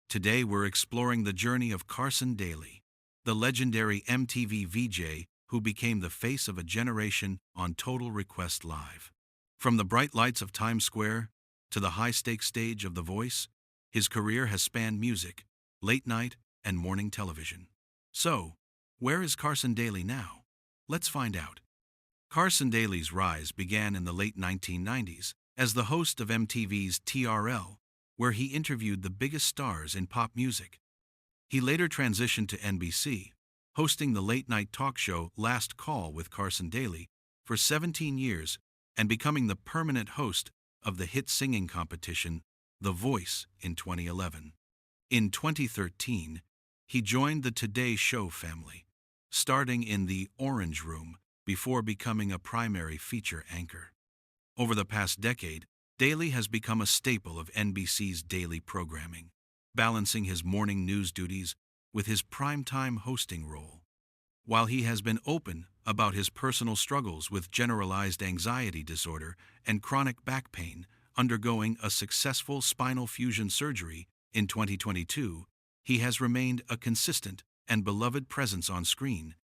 Today we're exploring the journey of Carson Daly, the legendary MTV VJ who became the face of a generation on Total Request Live. From the bright lights of Times Square to the high-stakes stage of The Voice, his career has spanned music, late night, and morning television. So, where is Carson Daly now? Let's find out. Carson Daly's rise began in the late 1990s as the host of MTV's TRL, where he interviewed the biggest stars in pop music. He later transitioned to NBC, hosting the late-night talk show Last Call with Carson Daly for 17 years and becoming the permanent host of the hit singing competition The Voice in 2011. In 2013, he joined the Today Show family, starting in the Orange Room before becoming a primary feature anchor. Over the past decade, Daly has become a staple of NBC's daily programming, balancing his morning news duties with his primetime hosting role. While he has been open about his personal struggles with generalized anxiety disorder and chronic back pain, undergoing a successful spinal fusion surgery in 2022, he has remained a consistent and beloved presence on screen.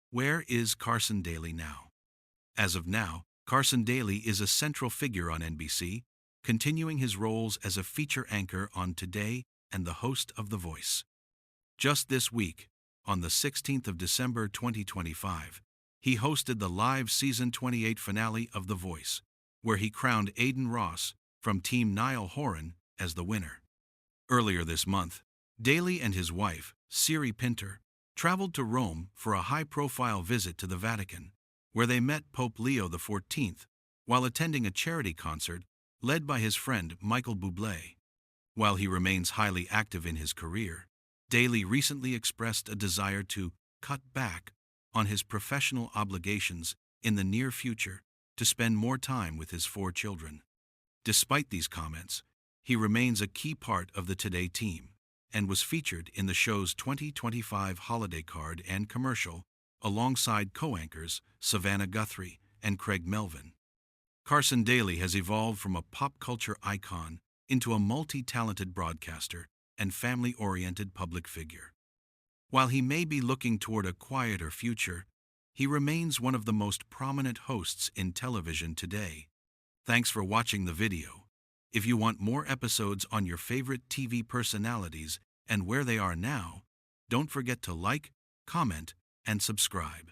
Where is Carson Daly now? As of now, Carson Daly is a central figure on NBC, continuing his roles as a feature anchor on Today and the host of The Voice. Just this week, on the 16th of December 2025, he hosted the live Season 28 finale of The Voice, where he crowned Aiden Ross from Team Niall Horan as the winner. Earlier this month, Daly and his wife, Siri Pinter, traveled to Rome for a high-profile visit to the Vatican, where they met Pope Leo XIV while attending a charity concert led by his friend Michael Bublé. While he remains highly active in his career, Daly recently expressed a desire to cut back on his professional obligations in the near future to spend more time with his 4 children. Despite these comments, he remains a key part of the Today team and was featured in the show's 2025 holiday card and commercial alongside co-anchors Savannah Guthrie and Craig Melvin. Carson Daly has evolved from a pop culture icon into a multi-talented broadcaster and family-oriented public figure. While he may be looking toward a quieter future, he remains one of the most prominent hosts in television today. Thanks for watching the video. If you want more episodes on your favorite TV personalities and where they are now, don't forget to like, comment, and subscribe.